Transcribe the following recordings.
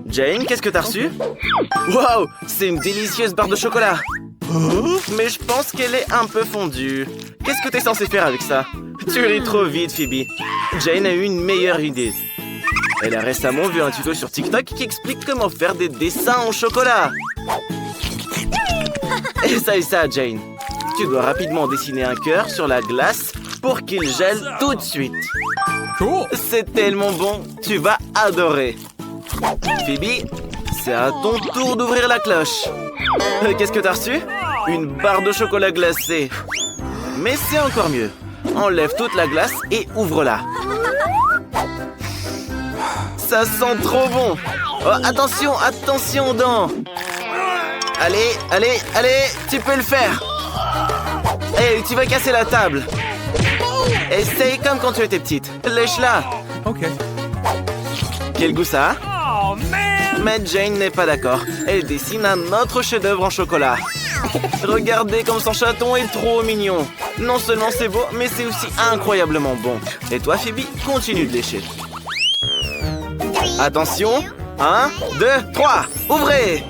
Jane, qu'est-ce que t'as reçu? Waouh, c'est une délicieuse barre de chocolat. Mais je pense qu'elle est un peu fondue. Qu'est-ce que t'es censé faire avec ça? Tu ris trop vite, Phoebe. Jane a eu une meilleure idée. Elle a récemment vu un tuto sur TikTok qui explique comment faire des dessins en chocolat. Et ça, Jane. Tu dois rapidement dessiner un cœur sur la glace pour qu'il gèle tout de suite. C'est tellement bon, tu vas adorer. Phoebe, c'est à ton tour d'ouvrir la cloche. Qu'est-ce que t'as reçu? Une barre de chocolat glacé. Mais c'est encore mieux. Enlève toute la glace et ouvre-la. Ça sent trop bon. Oh, attention, attention, dents. Allez, allez, allez, tu peux le faire. Hey, tu vas casser la table. Essaye comme quand tu étais petite. Lèche-la. Ok. Quel goût ça a? Mais Jane n'est pas d'accord. Elle dessine un autre chef-d'œuvre en chocolat. Regardez comme son chaton est trop mignon. Non seulement c'est beau, mais c'est aussi incroyablement bon. Et toi, Phoebe, continue de lécher. Attention. 1, 2, 3. Ouvrez.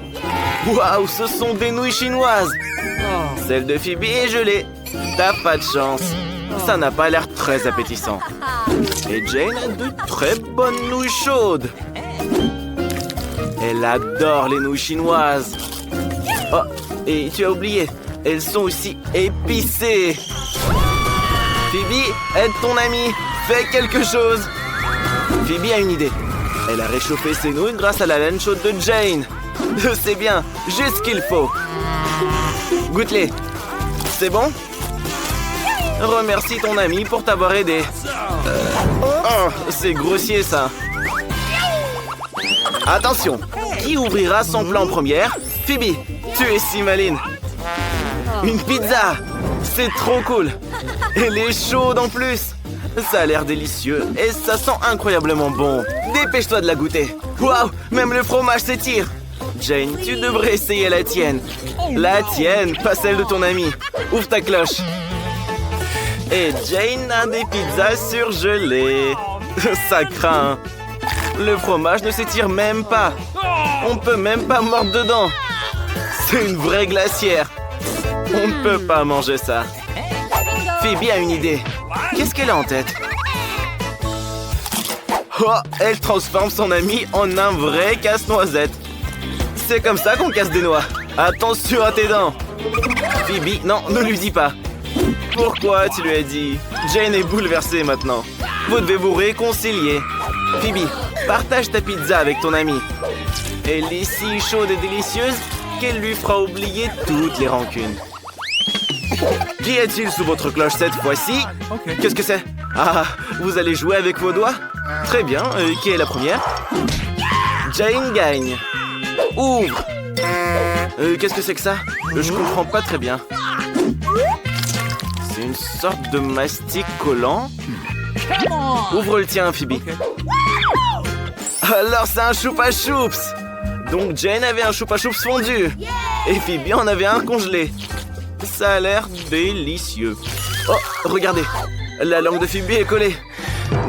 Waouh, ce sont des nouilles chinoises. Celle de Phoebe est gelée. T'as pas de chance. Ça n'a pas l'air très appétissant. Et Jane a de très bonnes nouilles chaudes. Elle adore les nouilles chinoises. Oh, et tu as oublié, elles sont aussi épicées. Phoebe, aide ton amie. Fais quelque chose. Phoebe a une idée. Elle a réchauffé ses nouilles grâce à la laine chaude de Jane. C'est bien, juste ce qu'il faut. Goûte-les. C'est bon? Remercie ton ami pour t'avoir aidé. Oh, c'est grossier ça. Attention, qui ouvrira son plat en première? Phoebe, tu es si maline. Une pizza. C'est trop cool. Elle est chaude en plus. Ça a l'air délicieux et ça sent incroyablement bon. Dépêche-toi de la goûter. Waouh, même le fromage s'étire. Jane, tu devrais essayer la tienne. La tienne, pas celle de ton ami. Ouvre ta cloche. Et Jane a des pizzas surgelées. Ça craint. Le fromage ne s'étire même pas. On peut même pas mordre dedans. C'est une vraie glacière. On ne peut pas manger ça. Phoebe a une idée. Qu'est-ce qu'elle a en tête? Oh, elle transforme son ami en un vrai casse-noisette. C'est comme ça qu'on casse des noix. Attention à tes dents. Phoebe, non, ne lui dis pas. Pourquoi tu lui as dit? Jane est bouleversée maintenant. Vous devez vous réconcilier. Phoebe, partage ta pizza avec ton ami. Elle est si chaude et délicieuse qu'elle lui fera oublier toutes les rancunes. Qu'y a-t-il sous votre cloche cette fois-ci? Qu'est-ce que c'est? Ah, vous allez jouer avec vos doigts? Très bien, qui est la première? Jane gagne. Ouvre. Qu'est-ce que c'est que ça? Je comprends pas très bien. C'est une sorte de mastic collant. Ouvre le tien, Phoebe. Alors c'est un choupa choups. Donc Jane avait un choupa choups fondu. Et Phoebe en avait un congelé. Ça a l'air délicieux. Oh, regardez. La langue de Phoebe est collée.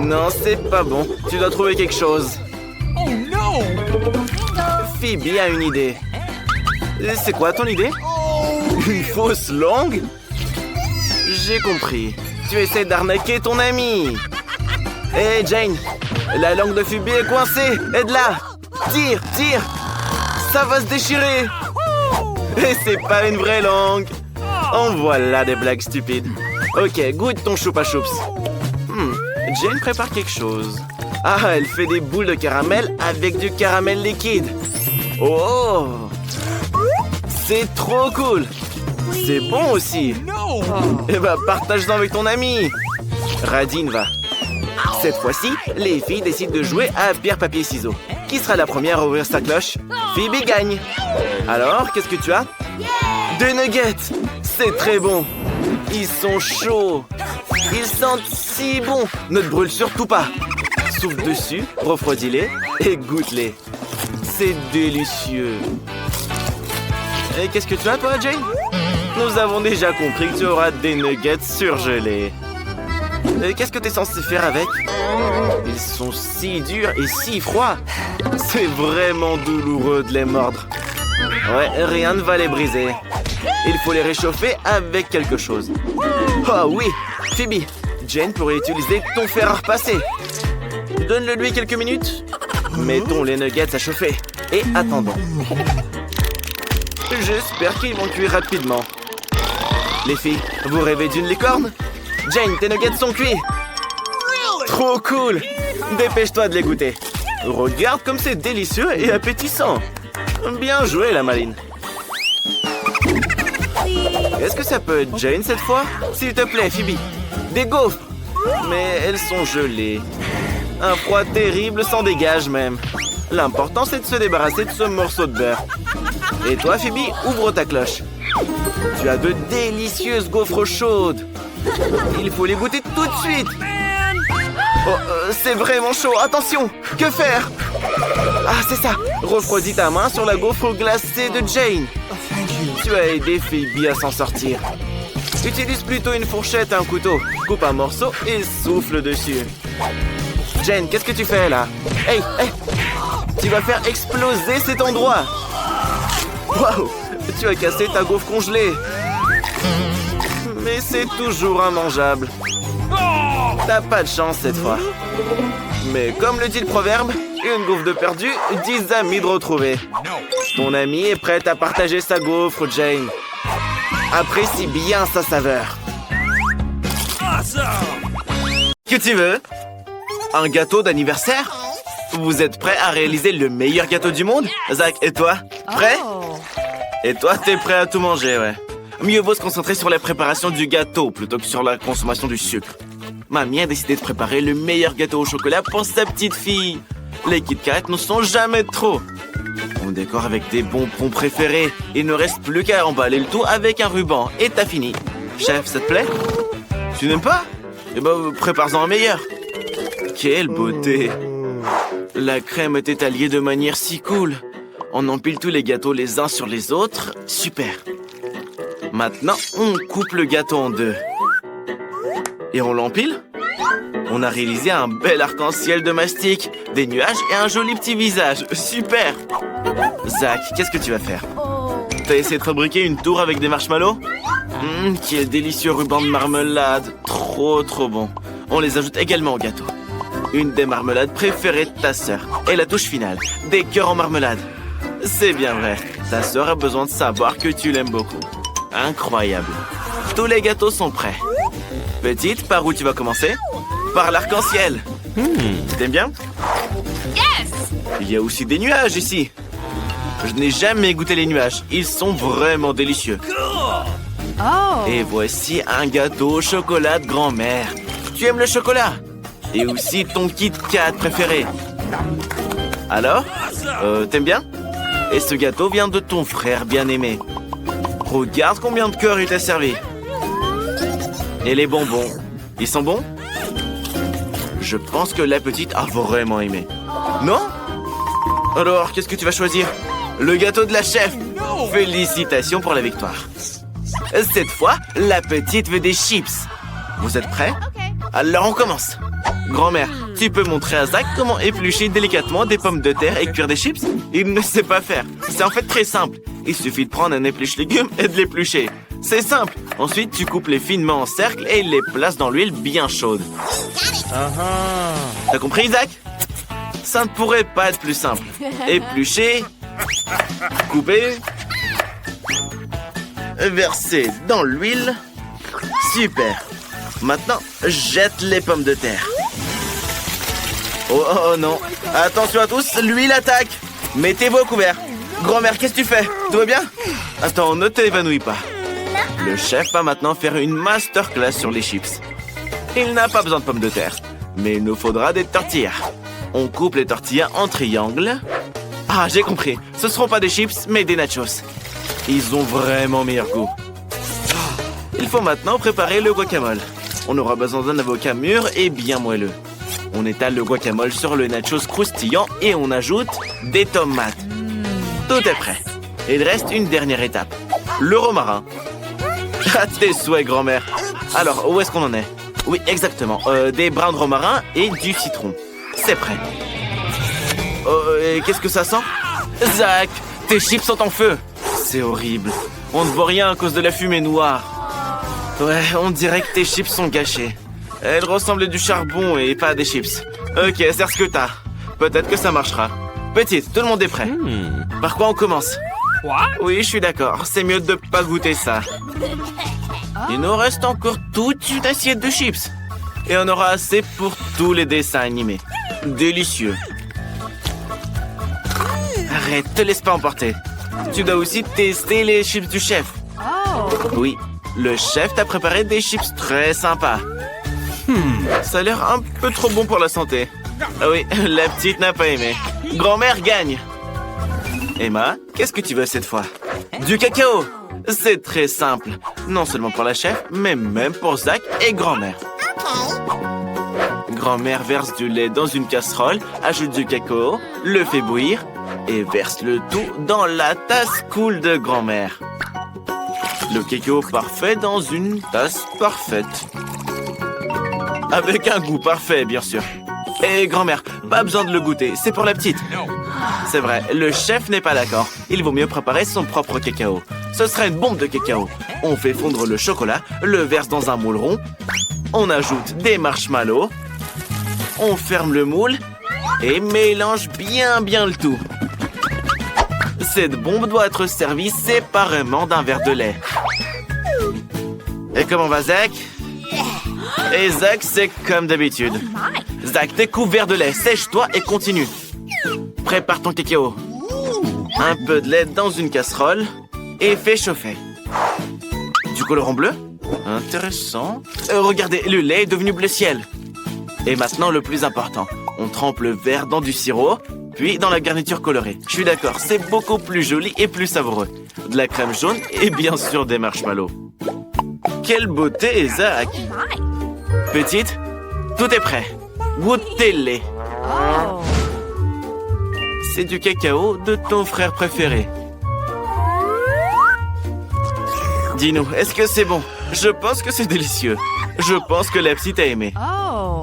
Non, c'est pas bon. Tu dois trouver quelque chose. Oh non! Phoebe a une idée. C'est quoi ton idée? Une fausse langue? J'ai compris. Tu essaies d'arnaquer ton ami. Hé, Jane, la langue de Phoebe est coincée. Aide-la. Tire, tire. Ça va se déchirer. Et c'est pas une vraie langue. En voilà des blagues stupides. Ok, goûte ton choupa choups. Jane prépare quelque chose. Ah, elle fait des boules de caramel avec du caramel liquide. Oh! C'est trop cool. C'est bon aussi. Eh ben, partage-en avec ton ami. Radine va. Cette fois-ci, les filles décident de jouer à pierre-papier-ciseaux. Qui sera la première à ouvrir sa cloche? Phoebe gagne. Alors, qu'est-ce que tu as? Des nuggets. C'est très bon. Ils sont chauds. Ils sentent si bon. Ne te brûle surtout pas. Souffle dessus, refroidis-les et goûte-les. C'est délicieux. Et qu'est-ce que tu as, toi, Jane? Nous avons déjà compris que tu auras des nuggets surgelés. Qu'est-ce que t'es censé faire avec? Ils sont si durs et si froids. C'est vraiment douloureux de les mordre. Ouais, rien ne va les briser. Il faut les réchauffer avec quelque chose. Oh oui, Phoebe, Jane pourrait utiliser ton fer à repasser. Donne-le lui quelques minutes. Mettons les nuggets à chauffer et attendons. J'espère qu'ils vont cuire rapidement. Les filles, vous rêvez d'une licorne? Jane, tes nuggets sont cuits. Trop cool. Dépêche-toi de les goûter. Regarde comme c'est délicieux et appétissant. Bien joué, la maline. Est-ce que ça peut être Jane cette fois? S'il te plaît, Phoebe. Des gaufres. Mais elles sont gelées. Un froid terrible s'en dégage même. L'important, c'est de se débarrasser de ce morceau de beurre. Et toi, Phoebe, ouvre ta cloche. Tu as de délicieuses gaufres chaudes. Il faut les goûter tout de suite. Oh, c'est vraiment chaud. Attention, que faire? Ah, c'est ça. Refroidis ta main sur la gaufre glacée de Jane. Tu as aidé Phoebe à s'en sortir. Utilise plutôt une fourchette et un couteau. Coupe un morceau et souffle dessus. Jane, qu'est-ce que tu fais là? Hey, hey! Tu vas faire exploser cet endroit. Waouh! Tu as cassé ta gaufre congelée. Mais c'est toujours immangeable. T'as pas de chance cette fois. Mais comme le dit le proverbe, une gaufre de perdu, 10 amis de retrouvés. Ton ami est prêt à partager sa gaufre, Jane. Apprécie bien sa saveur. Que tu veux? Un gâteau d'anniversaire? Vous êtes prêt à réaliser le meilleur gâteau du monde? Zach, et toi? Prêt? Et toi, t'es prêt à tout manger, ouais. Mieux vaut se concentrer sur la préparation du gâteau plutôt que sur la consommation du sucre. Mamie a décidé de préparer le meilleur gâteau au chocolat pour sa petite fille. Les Kit Kat ne sont jamais trop. On décore avec des bonbons préférés. Il ne reste plus qu'à emballer le tout avec un ruban. Et t'as fini. Chef, ça te plaît? Tu n'aimes pas? Eh ben, prépare-en un meilleur. Quelle beauté! La crème est étalée de manière si cool. On empile tous les gâteaux les uns sur les autres. Super. Maintenant, on coupe le gâteau en deux. Et on l'empile. On a réalisé un bel arc-en-ciel de mastic, des nuages et un joli petit visage. Super! Zach, qu'est-ce que tu vas faire? T'as essayé de fabriquer une tour avec des marshmallows? Quel délicieux ruban de marmelade. Trop bon. On les ajoute également au gâteau. Une des marmelades préférées de ta sœur. Et la touche finale, des cœurs en marmelade. C'est bien vrai. Ta sœur a besoin de savoir que tu l'aimes beaucoup. Incroyable. Tous les gâteaux sont prêts. Petite, par où tu vas commencer? Par l'arc-en-ciel. T'aimes bien? Yes! Il y a aussi des nuages ici. Je n'ai jamais goûté les nuages. Ils sont vraiment délicieux. Oh! Et voici un gâteau au chocolat de grand-mère. Tu aimes le chocolat? Et aussi ton Kit Kat préféré. Alors? T'aimes bien? Et ce gâteau vient de ton frère bien-aimé. Regarde combien de cœurs il t'a servi. Et les bonbons, ils sont bons? Je pense que la petite a vraiment aimé. Non? Alors, qu'est-ce que tu vas choisir? Le gâteau de la chef. Félicitations pour la victoire. Cette fois, la petite veut des chips. Vous êtes prêts? Alors on commence. Grand-mère, tu peux montrer à Zach comment éplucher délicatement des pommes de terre et cuire des chips? Il ne sait pas faire. C'est en fait très simple. Il suffit de prendre un épluche-légumes et de l'éplucher. C'est simple. Ensuite, tu coupes les finement en cercle et les places dans l'huile bien chaude. T'as compris, Zach? Ça ne pourrait pas être plus simple. Éplucher, couper, verser dans l'huile. Super. Maintenant, jette les pommes de terre. Oh non. Attention à tous, l'huile attaque. Mettez-vous au couvert. Grand-mère, qu'est-ce que tu fais? Tout va bien? Attends, ne t'évanouis pas. Le chef va maintenant faire une masterclass sur les chips. Il n'a pas besoin de pommes de terre, mais il nous faudra des tortillas. On coupe les tortillas en triangle. Ah, j'ai compris. Ce ne seront pas des chips, mais des nachos. Ils ont vraiment meilleur goût. Il faut maintenant préparer le guacamole. On aura besoin d'un avocat mûr et bien moelleux. On étale le guacamole sur le nachos croustillant et on ajoute des tomates. Tout est prêt. Il reste une dernière étape. Le romarin. À tes souhaits, grand-mère. Alors, où est-ce qu'on en est? Oui, exactement. Des brins de romarin et du citron. C'est prêt. Et qu'est-ce que ça sent? Zach, tes chips sont en feu. C'est horrible. On ne voit rien à cause de la fumée noire. Ouais, on dirait que tes chips sont gâchées. Elles ressemblent à du charbon et pas à des chips. Ok, c'est ce que t'as. Peut-être que ça marchera. Petite, tout le monde est prêt. Par quoi on commence? Oui, je suis d'accord. C'est mieux de pas goûter ça. Il nous reste encore toute une assiette de chips. Et on aura assez pour tous les dessins animés. Délicieux. Arrête, te laisse pas emporter. Tu dois aussi tester les chips du chef. Oui, le chef t'a préparé des chips très sympas. Ça a l'air un peu trop bon pour la santé. Ah oui, la petite n'a pas aimé. Grand-mère gagne. Emma, qu'est-ce que tu veux cette fois? Du cacao. C'est très simple. Non seulement pour la chef, mais même pour Zach et grand-mère. Grand-mère verse du lait dans une casserole, ajoute du cacao, le fait bouillir et verse le tout dans la tasse cool de grand-mère. Le cacao parfait dans une tasse parfaite. Avec un goût parfait, bien sûr. Et grand-mère, pas besoin de le goûter, c'est pour la petite. C'est vrai, le chef n'est pas d'accord. Il vaut mieux préparer son propre cacao. Ce serait une bombe de cacao. On fait fondre le chocolat, le verse dans un moule rond. On ajoute des marshmallows. On ferme le moule et mélange bien le tout. Cette bombe doit être servie séparément d'un verre de lait. Et comment va Zach? Et Zach, c'est comme d'habitude. Zach, t'es couvert de lait. Sèche-toi et continue. Prépare ton cacao. Un peu de lait dans une casserole et fais chauffer. Du colorant bleu? Intéressant. Regardez, le lait est devenu bleu ciel. Et maintenant, le plus important. On trempe le verre dans du sirop, puis dans la garniture colorée. Je suis d'accord, c'est beaucoup plus joli et plus savoureux. De la crème jaune et bien sûr des marshmallows. Quelle beauté, Zach! Petite, tout est prêt. Goûtez-les. C'est du cacao de ton frère préféré. Dis-nous, est-ce que c'est bon? Je pense que c'est délicieux. Je pense que la petite a aimé.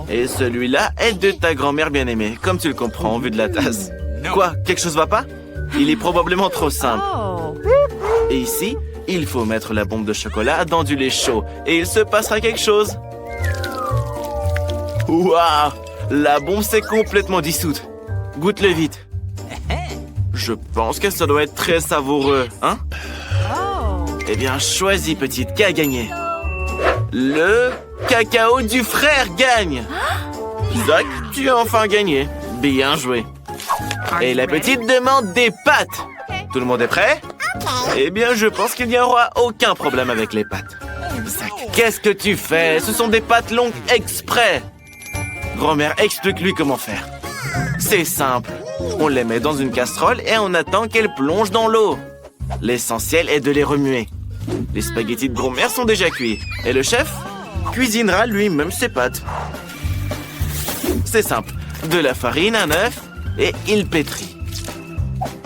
Et celui-là est de ta grand-mère bien-aimée, comme tu le comprends, vu de la tasse. Quoi? Quelque chose va pas? Il est probablement trop simple. Et ici, il faut mettre la bombe de chocolat dans du lait chaud. Et il se passera quelque chose. Waouh! La bombe s'est complètement dissoute. Goûte-le vite. Je pense que ça doit être très savoureux, hein? Eh bien, choisis, petite, qui a gagné? Le cacao du frère gagne! Zach, tu as enfin gagné. Bien joué. Et la petite demande des pâtes. Tout le monde est prêt? Eh bien, je pense qu'il n'y aura aucun problème avec les pâtes. Zach, qu'est-ce que tu fais? Ce sont des pâtes longues exprès. Grand-mère, explique-lui comment faire. C'est simple. On les met dans une casserole et on attend qu'elles plongent dans l'eau. L'essentiel est de les remuer. Les spaghettis de grand-mère sont déjà cuits. Et le chef cuisinera lui-même ses pâtes. C'est simple. De la farine, un œuf et il pétrit.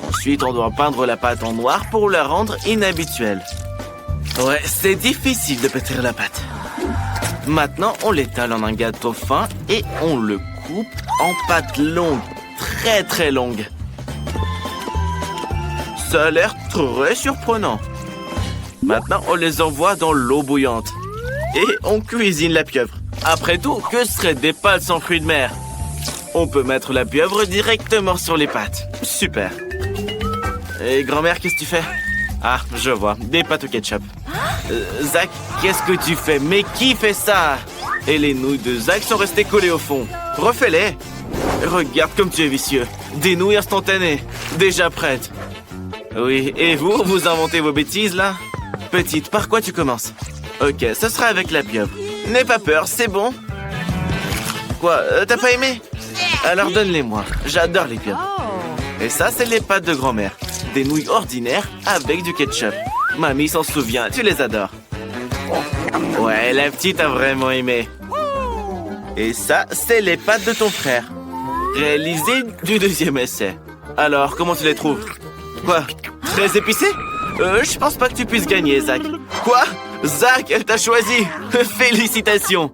Ensuite, on doit peindre la pâte en noir pour la rendre inhabituelle. Ouais, c'est difficile de pétrir la pâte. Maintenant, on l'étale en un gâteau fin et on le coupe en pâte longue. Très longue. Ça a l'air très surprenant. Maintenant, on les envoie dans l'eau bouillante. Et on cuisine la pieuvre. Après tout, que seraient des pâtes sans fruits de mer? On peut mettre la pieuvre directement sur les pâtes. Super. Et grand-mère, qu'est-ce que tu fais? Ah, je vois. Des pâtes au ketchup. Zach, qu'est-ce que tu fais? Mais qui fait ça? Et les nouilles de Zach sont restées collées au fond. Refais-les. Regarde comme tu es vicieux. Des nouilles instantanées. Déjà prêtes. Oui, et vous, vous inventez vos bêtises, là? Petite, par quoi tu commences? Ok, ce sera avec la pieuvre. N'aie pas peur, c'est bon. Quoi, t'as pas aimé? Alors donne-les-moi. J'adore les pieuvres. Et ça, c'est les pâtes de grand-mère. Des nouilles ordinaires avec du ketchup. Mamie s'en souvient, tu les adores. Ouais, la petite a vraiment aimé. Et ça, c'est les pâtes de ton frère. Réalisées du deuxième essai. Alors, comment tu les trouves? Quoi? Très épicées? Je pense pas que tu puisses gagner, Zach. Quoi? Zach, elle t'a choisi. Félicitations.